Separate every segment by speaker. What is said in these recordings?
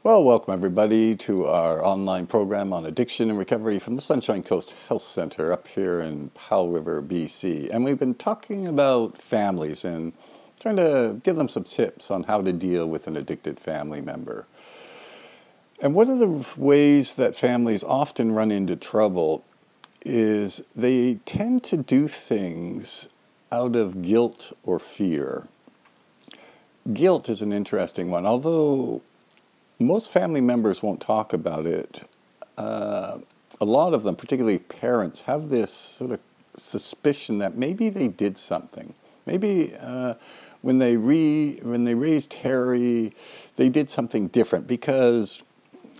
Speaker 1: Well, welcome everybody to our online program on addiction and recovery from the Sunshine Coast Health Center up here in Powell River, BC. And we've been talking about families and trying to give them some tips on how to deal with an addicted family member. And one of the ways that families often run into trouble is they tend to do things out of guilt or fear. Guilt is an interesting one, although most family members won't talk about it. A lot of them, particularly parents, have this sort of suspicion that maybe they did something. Maybe when they raised Harry, they did something different because,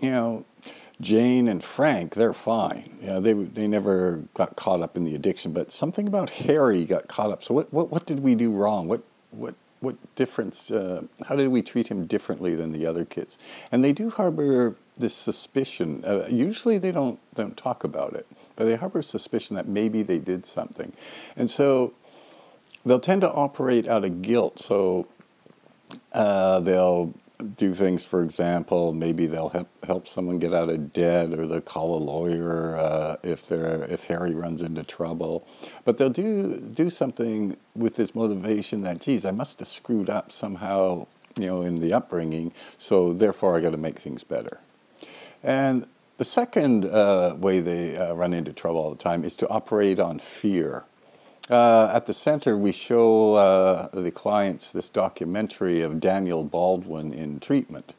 Speaker 1: Jane and Frank, they're fine. They never got caught up in the addiction, but something about Harry got caught up. So what did we do wrong? What difference, how did we treat him differently than the other kids? And they do harbor this suspicion. Usually they don't talk about it, but they harbor a suspicion that maybe they did something. And so they'll tend to operate out of guilt. So they'll do things, for example, maybe they'll help someone get out of debt, or they'll call a lawyer if Harry runs into trouble. But they'll do something with this motivation that, geez, I must have screwed up somehow, in the upbringing, so therefore I got to make things better. And the second way they run into trouble all the time is to operate on fear. At the center, we show the clients this documentary of Daniel Baldwin in treatment.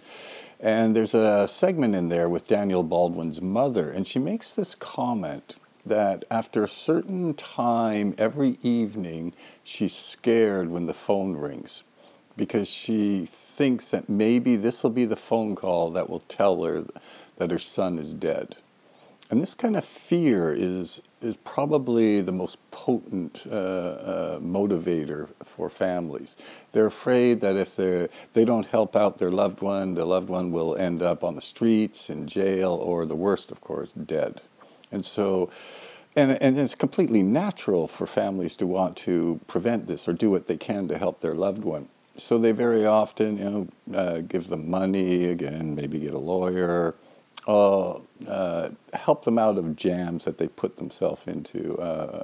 Speaker 1: And there's a segment in there with Daniel Baldwin's mother, and she makes this comment that after a certain time every evening, she's scared when the phone rings because she thinks that maybe this will be the phone call that will tell her that her son is dead. And this kind of fear is probably the most potent motivator for families. They're afraid that if they don't help out their loved one, the loved one will end up on the streets, in jail, or the worst, of course, dead. And so, and it's completely natural for families to want to prevent this or do what they can to help their loved one. So they very often, give them money, again, maybe get a lawyer, help them out of jams that they put themselves into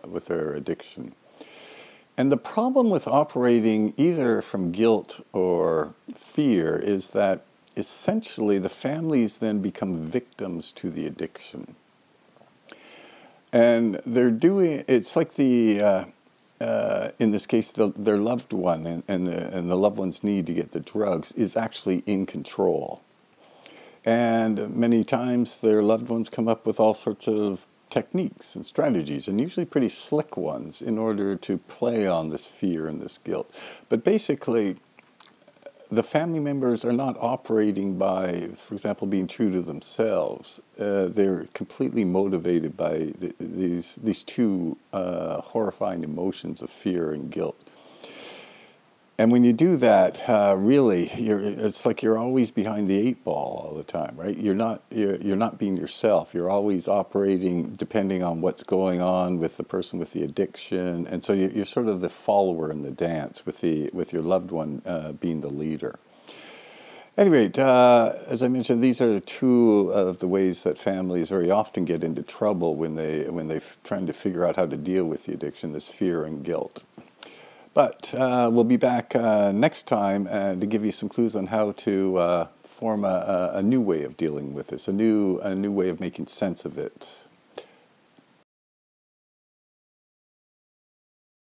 Speaker 1: with their addiction. And the problem with operating either from guilt or fear is that essentially the families then become victims to the addiction. And it's like in this case, their loved one and the loved one's need to get the drugs is actually in control. And many times their loved ones come up with all sorts of techniques and strategies, and usually pretty slick ones, in order to play on this fear and this guilt. But basically, the family members are not operating by, for example, being true to themselves. They're completely motivated by these two horrifying emotions of fear and guilt. And when you do that, really, it's like you're always behind the eight ball all the time, right? You're not being yourself. You're always operating depending on what's going on with the person with the addiction, and so you're sort of the follower in the dance with your loved one being the leader. Anyway, as I mentioned, these are two of the ways that families very often get into trouble when they're trying to figure out how to deal with the addiction: this fear and guilt. But we'll be back next time to give you some clues on how to form a new way of dealing with this, a new way of making sense of it.